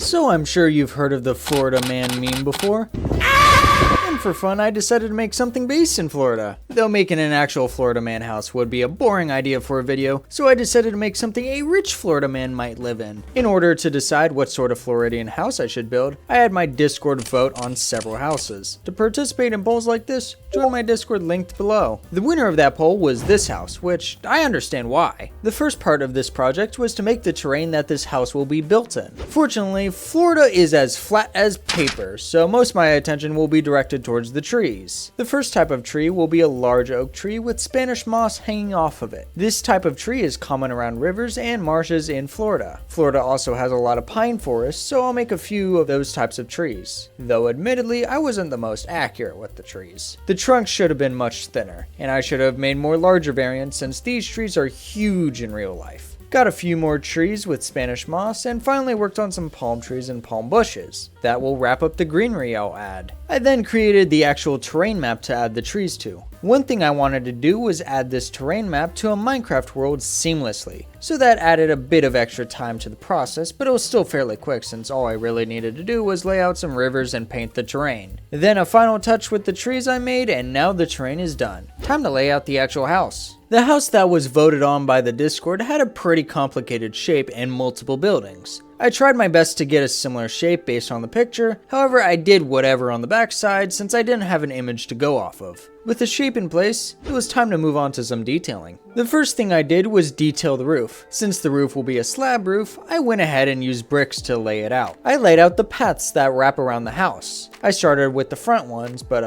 So I'm sure you've heard of the Florida man meme before. And for fun, I decided to make something based in Florida. Though making an actual Florida man house would be a boring idea for a video, so I decided to make something a rich Florida man might live in. In order to decide what sort of Floridian house I should build, I had my Discord vote on several houses. To participate in polls like this, join my Discord linked below. The winner of that poll was this house, which I understand why. The first part of this project was to make the terrain that this house will be built in. Fortunately, Florida is as flat as paper, so most of my attention will be directed towards the trees. The first type of tree will be a large oak tree with Spanish moss hanging off of it. This type of tree is common around rivers and marshes in Florida. Florida also has a lot of pine forests, so I'll make a few of those types of trees. Though admittedly, I wasn't the most accurate with the trees. The trunks should have been much thinner, and I should have made more larger variants since these trees are huge in real life. Got a few more trees with Spanish moss, and finally worked on some palm trees and palm bushes. That will wrap up the greenery I'll add. I then created the actual terrain map to add the trees to. One thing I wanted to do was add this terrain map to a Minecraft world seamlessly, so that added a bit of extra time to the process, but it was still fairly quick since all I really needed to do was lay out some rivers and paint the terrain. Then a final touch with the trees I made, and now the terrain is done. Time to lay out the actual house. The house that was voted on by the Discord had a pretty complicated shape and multiple buildings. I tried my best to get a similar shape based on the picture, however I did whatever on the backside since I didn't have an image to go off of. With the shape in place, it was time to move on to some detailing. The first thing I did was detail the roof. Since the roof will be a slab roof, I went ahead and used bricks to lay it out. I laid out the paths that wrap around the house. I started with the front ones, but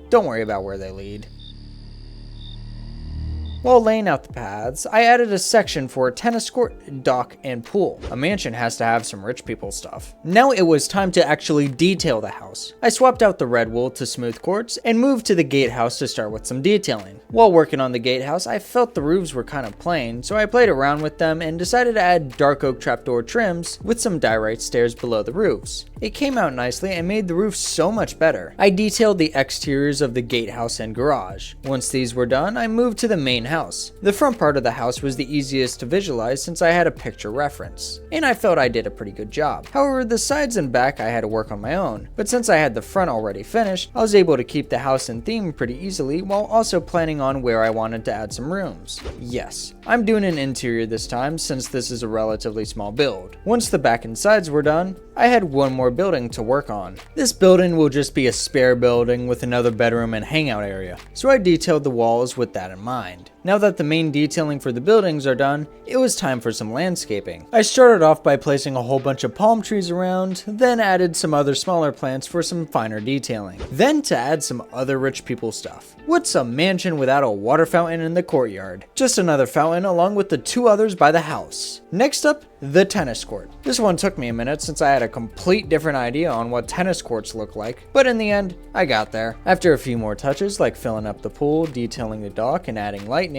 don't worry about where they lead. While laying out the paths, I added a section for a tennis court, dock, and pool. A mansion has to have some rich people stuff. Now it was time to actually detail the house. I swapped out the red wool to smooth quartz and moved to the gatehouse to start with some detailing. While working on the gatehouse, I felt the roofs were kind of plain, so I played around with them and decided to add dark oak trapdoor trims with some diorite stairs below the roofs. It came out nicely and made the roof so much better. I detailed the exteriors of the gatehouse and garage. Once these were done, I moved to the main house. The front part of the house was the easiest to visualize since I had a picture reference, and I felt I did a pretty good job. However, the sides and back I had to work on my own, but since I had the front already finished, I was able to keep the house in theme pretty easily while also planning on where I wanted to add some rooms. Yes, I'm doing an interior this time since this is a relatively small build. Once the back and sides were done, I had one more building to work on. This building will just be a spare building with another bedroom and hangout area, so I detailed the walls with that in mind. Now that the main detailing for the buildings are done, it was time for some landscaping. I started off by placing a whole bunch of palm trees around, then added some other smaller plants for some finer detailing. Then to add some other rich people stuff. What's a mansion without a water fountain in the courtyard? Just another fountain along with the two others by the house. Next up, the tennis court. This one took me a minute since I had a complete different idea on what tennis courts look like, but in the end, I got there. After a few more touches like filling up the pool, detailing the dock, and adding lighting,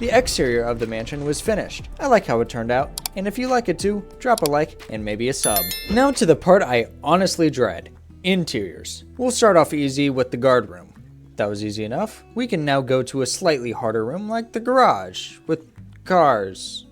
the exterior of the mansion was finished. I like how it turned out, and if you like it too, drop a like and maybe a sub. Now to the part I honestly dread, interiors. We'll start off easy with the guard room. That was easy enough. We can now go to a slightly harder room like the garage with cars.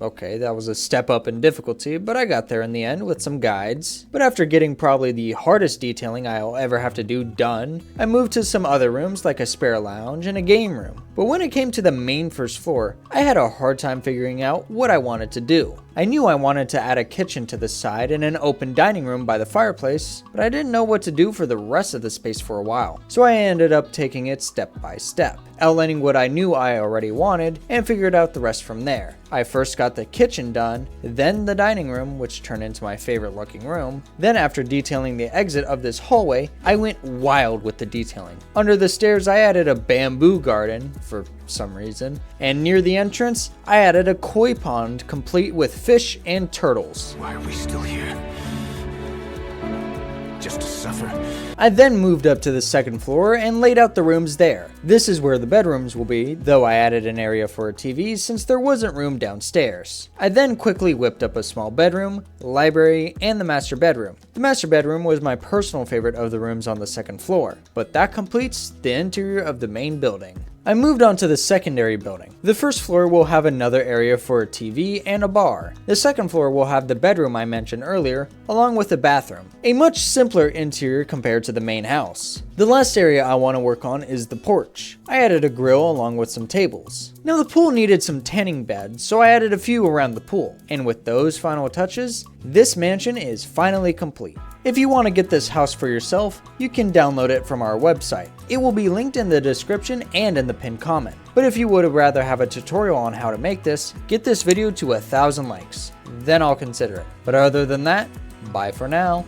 Okay, that was a step up in difficulty, but I got there in the end with some guides. But after getting probably the hardest detailing I'll ever have to do done, I moved to some other rooms like a spare lounge and a game room. But when it came to the main first floor, I had a hard time figuring out what I wanted to do. I knew I wanted to add a kitchen to the side and an open dining room by the fireplace, but I didn't know what to do for the rest of the space for a while. So I ended up taking it step by step, outlining what I knew I already wanted and figured out the rest from there. I first got the kitchen done, then the dining room, which turned into my favorite looking room. Then after detailing the exit of this hallway, I went wild with the detailing. Under the stairs, I added a bamboo garden for some reason, and near the entrance, I added a koi pond complete with fish and turtles. Why are we still here? Just to suffer? I then moved up to the second floor and laid out the rooms there. This is where the bedrooms will be, though I added an area for a TV since there wasn't room downstairs. I then quickly whipped up a small bedroom, library, and the master bedroom. The master bedroom was my personal favorite of the rooms on the second floor, but that completes the interior of the main building. I moved on to the secondary building. The first floor will have another area for a TV and a bar. The second floor will have the bedroom I mentioned earlier, along with a bathroom. A much simpler interior compared to the main house. The last area I want to work on is the porch. I added a grill along with some tables. Now the pool needed some tanning beds, so I added a few around the pool. And with those final touches, this mansion is finally complete. If you want to get this house for yourself, you can download it from our website. It will be linked in the description and in the pinned comment. But if you would rather have a tutorial on how to make this, get this video to 1,000 likes. Then I'll consider it. But other than that, bye for now.